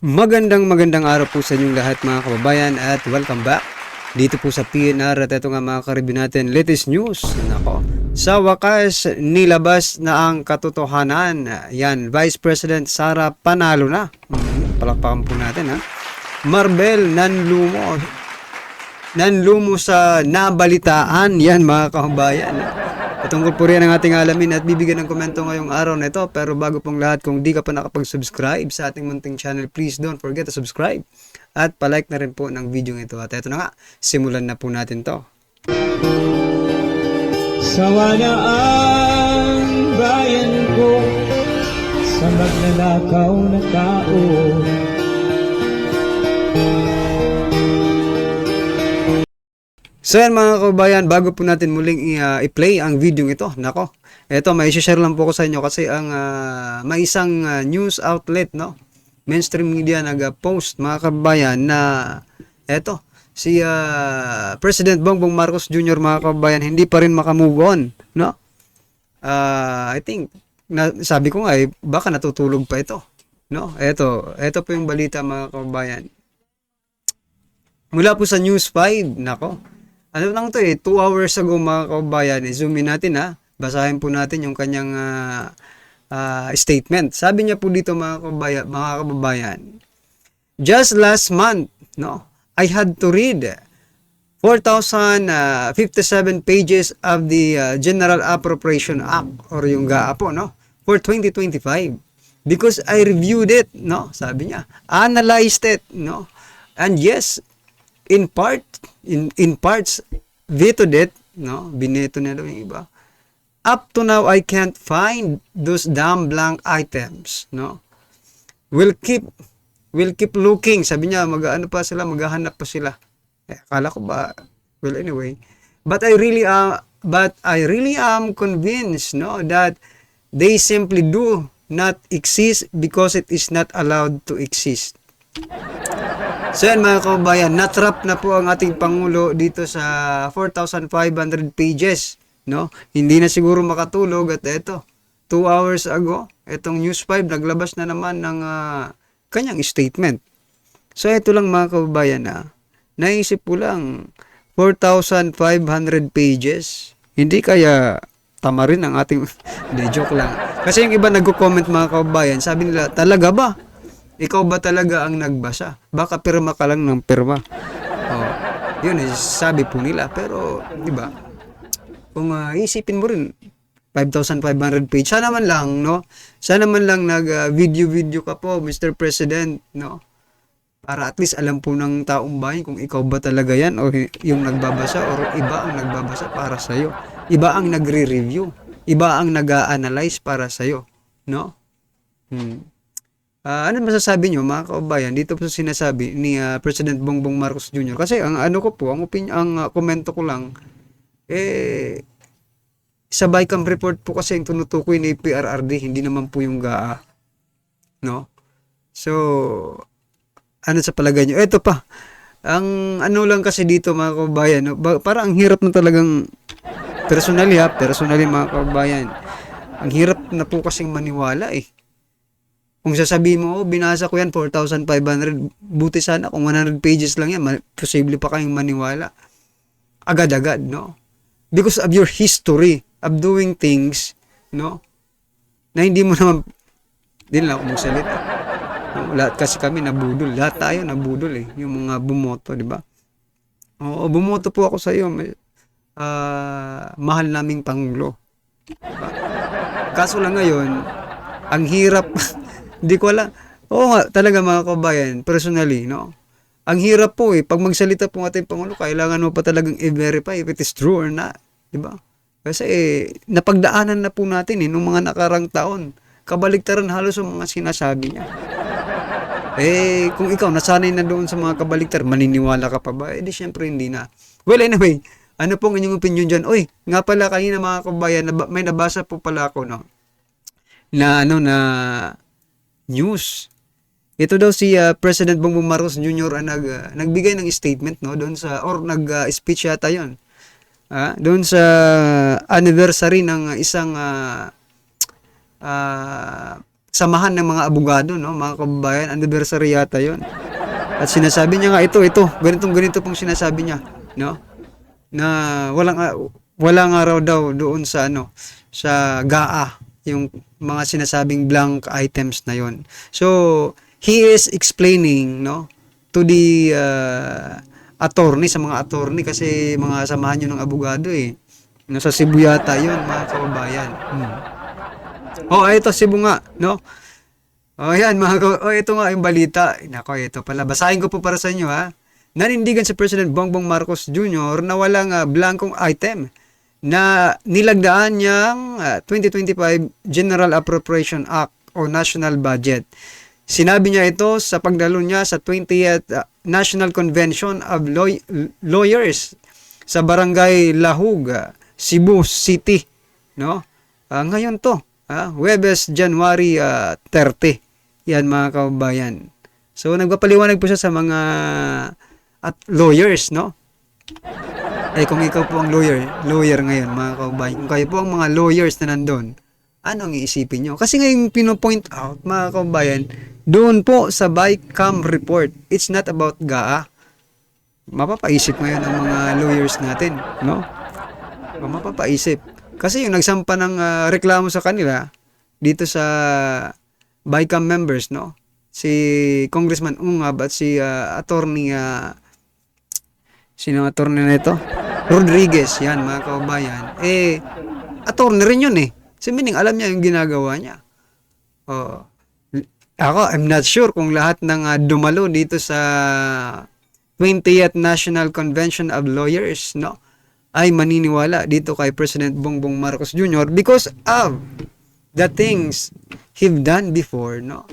Magandang araw po sa inyong lahat mga kababayan at welcome back dito po sa PNR at ito nga mga ka-review natin latest news. Nako, sa wakas nilabas na ang katotohanan. Yan, Vice President Sara panalo na. Palakpakan po natin ha. Marbel nanlumo sa nabalitaan. Yan mga kababayan. Tungkol po rin ang ating alamin at bibigyan ng komento ngayong araw na ito. Pero bago pong lahat, kung di ka pa nakapag-subscribe sa ating munting channel, please don't forget to subscribe. At palike na rin po ng video ito. At ito na nga, simulan na po natin to. Sawa na ang bayan ko sa magnanakaw na tao. So yan mga kababayan, bago po natin muling i-play ang video ito, nako, eto may share lang po ko sa inyo kasi ang may isang news outlet, no, mainstream media nag-post mga kababayan na eto, si President Bongbong Marcos Jr. mga kababayan hindi pa rin makamove on, no? I think, sabi ko nga baka natutulog pa ito, no? Eto po yung balita mga kababayan. Mula po sa News 5, nako. Ano lang to 2 hours ago mga kababayan, zoom in natin ha. Basahin po natin yung kanyang statement. Sabi niya po dito mga kababayan, just last month, no, I had to read 4,057 pages of the General Appropriation Act or yung GAA po, no, for 2025 because I reviewed it, no, sabi niya, analyzed it, no, and yes, in parts vetoed it, no, bineto na daw yung iba. Up to now I can't find those damn blank items, no. We'll keep looking, sabi niya, maghahanap pa sila. Akala ko ba, well anyway, but I really am convinced, no, that they simply do not exist because it is not allowed to exist. So yan mga kababayan, natrap na po ang ating Pangulo dito sa 4,500 pages, no? Hindi na siguro makatulog at eto, 2 hours ago, etong News 5 naglabas na naman ng kanyang statement. So ito lang mga kababayan naisip ko lang 4,500 pages, hindi kaya tama rin ang ating hindi, joke lang. Kasi yung iba nagko-comment mga kababayan, sabi nila, talaga ba? Ikaw ba talaga ang nagbasa? Baka pirma ka lang ng pirma. Oh, yun sabi po nila. Pero, di ba? Kung isipin mo rin, 5,500 page. Sana man lang, no? Sana man lang nag-video ka po, Mr. President, no? Para at least alam po ng taong bayan kung ikaw ba talaga yan o yung nagbabasa or iba ang nagbabasa para sa'yo. Iba ang nagre-review. Iba ang nag-a-analyze para sa'yo, no? Ano masasabi nyo mga kababayan dito po sa sinasabi ni President Bongbong Marcos Jr. Kasi ang ano ko po, ang komento ko lang, sa BICAM report po kasi yung tinutukoy ni PRRD, hindi naman po yung GAA. No? So, ano sa palagay nyo? Ito pa, ang ano lang kasi dito mga kababayan, no? Parang ang hirap na talagang, personally mga kababayan, ang hirap na po kasing maniwala Kung sasabihin mo, binasa ko yan, 4,500, buti sana kung 100 pages lang yan, posible pa kayong maniwala. Agad-agad, no? Because of your history of doing things, no? Na hindi mo naman, hindi lang ako magsalita. No? Lahat kasi kami nabudol. Lahat tayo nabudol yung mga bumoto, di ba? Oo, bumoto po ako sa iyo. Mahal naming Pangulo. Diba? Kaso lang ngayon, ang hirap, hindi ko alam. Oo nga, talaga mga kabayan, personally, no? Ang hirap po pag magsalita po ating Pangulo, kailangan mo pa talagang i-verify if it is true or not. Diba? Kasi napagdaanan na po natin nung mga nakarang taon. Kabaligtaran halos ang mga sinasabi niya. Kung ikaw nasanay na doon sa mga kabaligtar, maniniwala ka pa ba? Di syempre hindi na. Well, anyway, ano pong inyong opinion dyan? Uy, nga pala kanina mga kabayan, may nabasa po pala ako, no? Na news. Ito daw si President Bongbong Marcos Jr. Nagbigay ng statement, no, doon sa or nag-speech yata 'yon. Doon sa anniversary ng isang samahan ng mga abogado, no, mga kababayan, anniversary yata 'yon. At sinasabi niya nga ito, ganito pong sinasabi niya, no? Na wala nga raw daw doon sa ano, sa GAA yung mga sinasabing blank items na 'yon. So, he is explaining, no, to the attorney, sa mga attorney kasi mga samahan yun ng abogado eh. No, sa Cebu yata 'yon, mga kababayan. Oh, ito Cebu nga, no? Oh, yan ito nga yung balita. Nako, ito pala. Basahin ko po para sa inyo ha. Nanindigan si President Bongbong Marcos Jr. na walang blankong item na nilagdaan niyang 2025 General Appropriation Act o National Budget. Sinabi niya ito sa pagdalo niya sa 20th National Convention of Lawyers sa Barangay Lahug, Cebu City, no? Ngayon to, Huwebes, January 30. Yan, mga kababayan. So, nagpapaliwanag po siya sa mga lawyers, no? Eh, kung ikaw po ang lawyer ngayon, mga kababayan, kung kayo po ang mga lawyers na nandun, anong iisipin nyo? Kasi ngayon pinopoint out, mga kababayan, doon po sa BICAM report, it's not about GAA. Mapapaisip ngayon ang mga lawyers natin, no? Mapapaisip. Kasi yung nagsampa ng reklamo sa kanila dito sa BICAM members, no? Si Congressman Ungab at si attorney sino attorney na ito? Rodriguez, yan, mga kababayan. Eh, attorney rin yun eh. So, meaning, alam niya yung ginagawa niya. Oh. Ako, I'm not sure kung lahat ng dumalo dito sa 20th National Convention of Lawyers, no, ay maniniwala dito kay President Bongbong Marcos Jr. because of the things he've done before, no,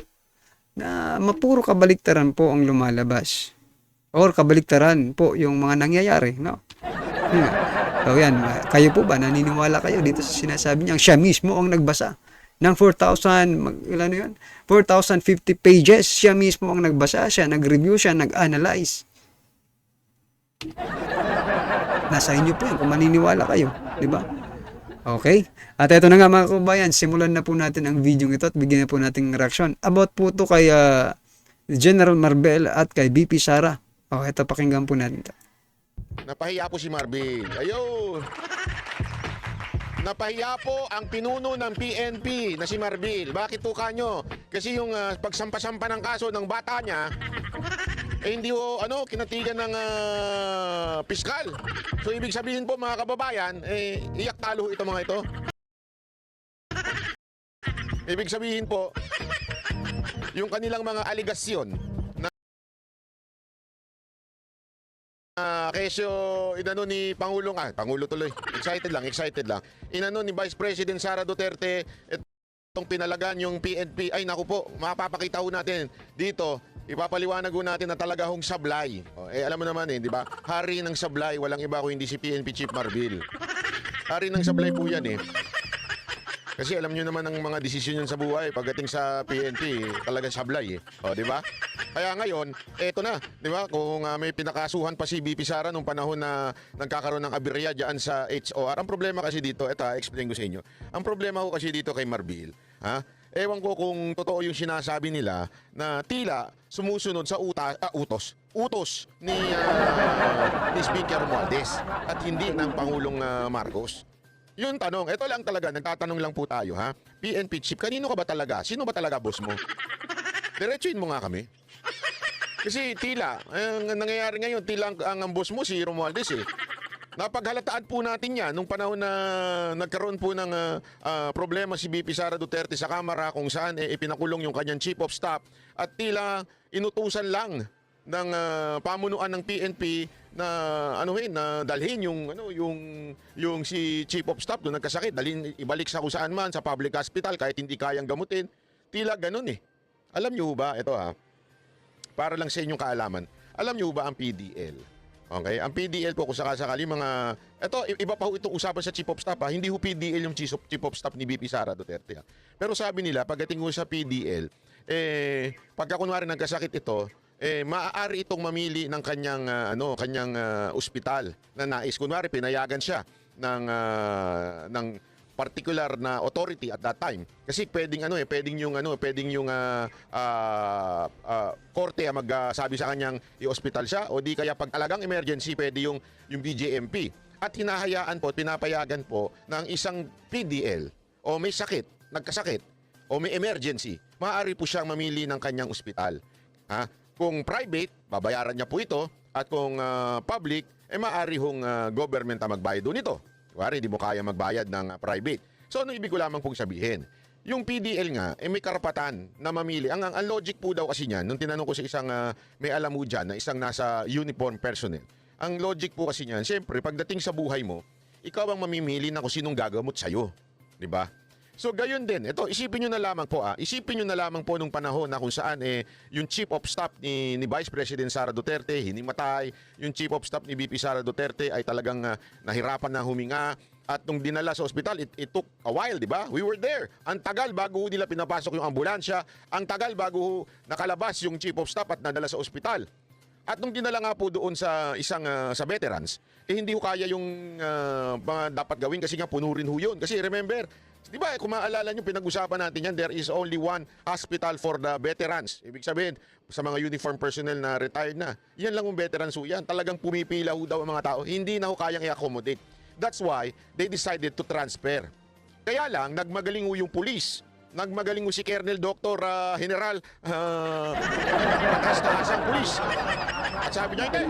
na mapuro kabaliktaran po ang lumalabas or kabaliktaran po yung mga nangyayari, no. So yan, kayo po ba naniniwala kayo dito sa sinasabi niya? Siya mismo ang nagbasa ng 4,050 pages. Siya mismo ang nagbasa, siya nag-review, siya nag-analyze. Nasa inyo po yan kung maniniwala kayo, di ba? Okay? At ito na nga, mga kababayan, simulan na po natin ang video ito at bigyan na po natin ng reaction about po ito kay General Marbel at kay BP Sara. Oh, ito, pakinggan po natin ito. Napahiya po si Marvin. Ayun. Napahiya po ang pinuno ng PNP na si Marvin. Bakit po kanyo? Kasi yung pagsampa-sampa ng kaso ng bata niya, hindi po kinatigan ng piskal. So ibig sabihin po, mga kababayan, iyak talo ito mga ito. Ibig sabihin po, yung kanilang mga aligasyon kesyo inano ni Pangulo tuloy. Excited lang. Inano ni Vice President Sara Duterte itong pinalagan yung PNP. Ay naku po, mapapakita ho natin dito. Ipapaliwanag ho natin na talaga hong sablay. Alam mo naman di ba? Hari ng sablay, walang iba kung hindi si PNP Chief Marbil. Hari ng sablay po yan Kasi alam niyo naman ang mga desisyon niyan sa buhay pagdating sa PNP, talagang sablay di ba? Kaya ngayon, eto na, di ba? Kung may pinakasuhan pa si BP Sara nung panahon na nagkakaroon ng aberya diyan sa HOR. Ang problema kasi dito, explain ko sa inyo. Ang problema ko kasi dito kay Marbil, ewan ko kung totoo yung sinasabi nila na tila sumusunod sa utos ni Speaker Romualdez at hindi ng Pangulong Marcos. Yung tanong, ito lang talaga, nagtatanong lang po tayo PNP chief, kanino ka ba talaga? Sino ba talaga boss mo? Diretsuin mo nga kami. Kasi tila, ang nangyayari ngayon, tila ang boss mo si Romualdez Napaghalataan po natin yan nung panahon na nagkaroon po ng problema si BP Sara Duterte sa Kamara kung saan ipinakulong yung kanyang chief of staff at tila inutusan lang ng pamunuan ng PNP na na dalhin yung si chief of staff doon nagkasakit, dalhin ibalik sa kung saan man sa public hospital kahit hindi kayang gamutin. Tila ganun Alam niyo ba ito para lang sa inyong kaalaman. Alam niyo ba ang PDL? Okay, ang PDL po kung sakasakali mga iba pa ho itong usapan sa chief of staff hindi ho PDL yung chief of staff ni BP Sara Duterte Pero sabi nila pagdating ho sa PDL pagka kunwari nagkasakit ito maaari itong mamili ng kanyang ospital na nais. Kunwari pinayagan siya ng particular na authority at that time. Kasi pwedeng korte ang magsabi sa kanyang i-hospital siya, o di kaya pag talagang emergency pwede yung BJMP. At hinahayaan po at pinapayagan po ng isang PDL o may sakit, nagkasakit o may emergency, maaari po siyang mamili ng kanyang ospital. Ha? Kung private, babayaran niya po ito, at kung public, maaari hong government ang magbayad doon ito. Kuwari, di mo kaya magbayad ng private. So ano ibig ko lamang pong sabihin? Yung PDL nga, may karapatan na mamili. Ang logic po daw kasi niyan, nung tinanong ko sa isang may alam mo dyan, na isang nasa uniform personnel, ang logic po kasi niyan, siyempre, pagdating sa buhay mo, ikaw ang mamimili na kung sinong gagamot sa'yo. Di ba? So gayon din, ito isipin niyo na lamang po isipin niyo na lamang po nung panahon na kung saan yung Chief of Staff ni Vice President Sara Duterte hinimatay, yung Chief of Staff ni VP Sara Duterte ay talagang nahirapan na huminga, at nung dinala sa ospital, it took a while, di ba? We were there. Ang tagal bago nila pinapasok yung ambulansya, ang tagal bago nakalabas yung Chief of Staff at nadala sa ospital. At nung dinala nga po doon sa isang sa veterans, hindi ko kaya yung mga dapat gawin kasi nga puno rin ho yun. Kasi remember, di ba, kung maalala nyo, pinag-usapan natin yan, there is only one hospital for the veterans. Ibig sabihin, sa mga uniform personnel na retired na, yan lang yung veterans ho yan. Talagang pumipila ho daw ang mga tao. Hindi na ho kayang i-accommodate. That's why they decided to transfer. Kaya lang, nagmagaling ho yung police. Nagmagaling ho si Colonel Dr. General Patas-tahasang police. At sabi niya, hindi,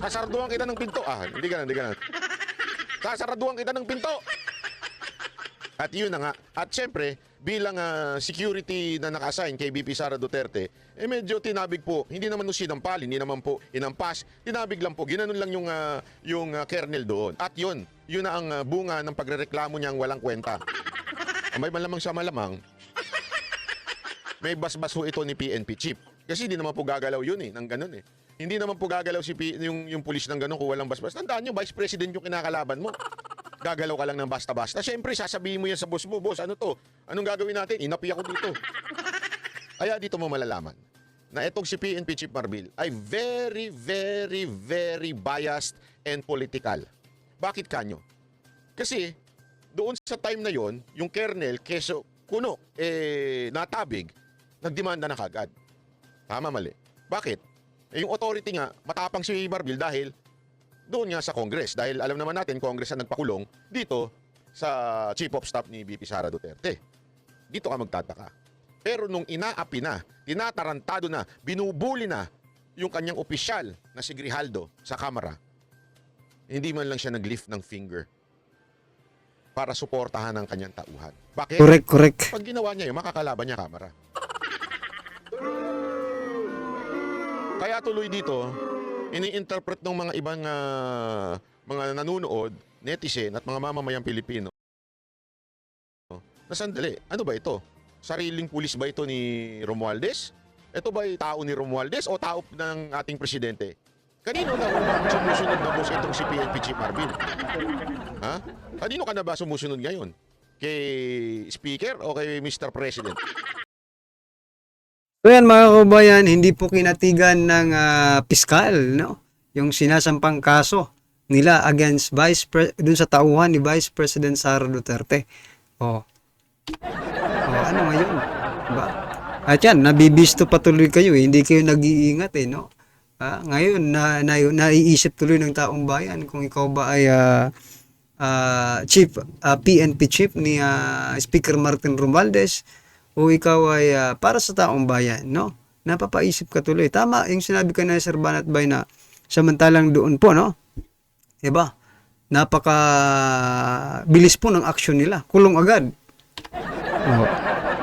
sasaraduhan kita ng pinto. Hindi ka na. Sasaraduhan kita ng pinto. At yun na nga. At syempre, bilang security na naka-assign kay VP Sara Duterte, medyo tinabig po. Hindi naman sinampal, hindi naman po inampas. Tinabig lang po. Ginanon lang yung kernel doon. At yun na ang bunga ng pagrereklamo niyang walang kwenta. May malamang sa malamang, may basbas ho ito ni PNP chief. Kasi hindi naman po gagalaw yun ng ganun . Hindi naman po gagalaw yung pulis ng ganun kung walang basbas. Tandaan nyo, Vice President yung kinakalaban mo. Gagalaw ka lang ng basta-basta. Siyempre, sasabihin mo yan sa boss mo, boss, ano to? Anong gagawin natin? Inapi ako dito. Kaya dito mo malalaman na itong si PNP Chief Marbil ay very, very, very biased and political. Bakit kanyo? Kasi doon sa time na yon, yung kernel, keso kuno, natabig, nagdemanda na kagad. Tama, mali. Bakit? Yung authority nga, matapang si Marbil dahil doon nga sa Congress. Dahil alam naman natin, Congress ang nagpakulong dito sa Chief of Staff ni VP Sara Duterte. Dito ka magtataka. Pero nung inaapi na, tinatarantado na, binubuli na yung kanyang opisyal na si Grijaldo sa Kamara, hindi man lang siya nag-lift ng finger para suportahan ang kanyang tauhan. Bakit? Correct. Pag ginawa niya yun, makakalaban niya Kamara. Kaya tuloy dito, ini-interpret ng mga ibang mga nanonood, netizen at mga mamamayang Pilipino na sandali, ano ba ito? Sariling pulis ba ito ni Romualdez? Ito ba ay tao ni Romualdez o tao ng ating presidente? Kanino na unang sumusunod na boss itong si PNP Chief Marbil? Ha? Kanino ka na ba sumusunod ngayon? Kay Speaker o kay Mr. President? So yan mga kabayan, hindi po kinatigan ng piskal, no? Yung sinasampang kaso nila against dun sa tauhan ni Vice President Sara Duterte. Ano ngayon? Diba? At yan, nabibisto patuloy kayo, hindi kayo nag-iingat no? Ngayon, naiisip tuloy ng taong bayan kung ikaw ba ay PNP chief ni Speaker Martin Romualdez, o ikaw ay para sa taong bayan, no? Napapaisip ka tuloy. Tama yung sinabi ka na Sir Banat Bay na samantalang doon po, no? Diba? Napaka bilis po ng action nila. Kulong agad.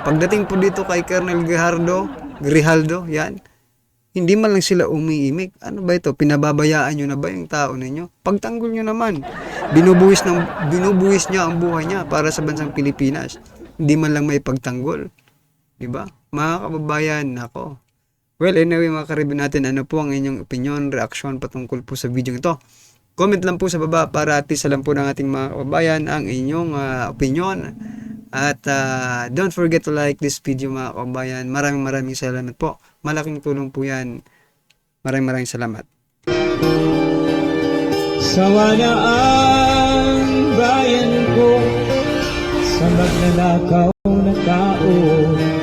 Pagdating po dito kay Colonel Grijaldo, yan. Hindi man lang sila umiimik. Ano ba ito? Pinababayaan nyo na ba yung tao ninyo? Pagtanggol nyo naman. Binubuwis niya ang buhay niya para sa bansang Pilipinas. Hindi man lang may pagtanggol. Diba? Mga kababayan, ako. Well, anyway, mga karibin natin, ano po ang inyong opinion, reaksyon patungkol po sa video ito? Comment lang po sa baba para at least alam po ng ating mga kababayan ang inyong opinion. At don't forget to like this video mga kababayan. Maraming salamat po. Malaking tulong po yan. Maraming salamat. Sawa na ang bayan ko sa magnanakaw na tao.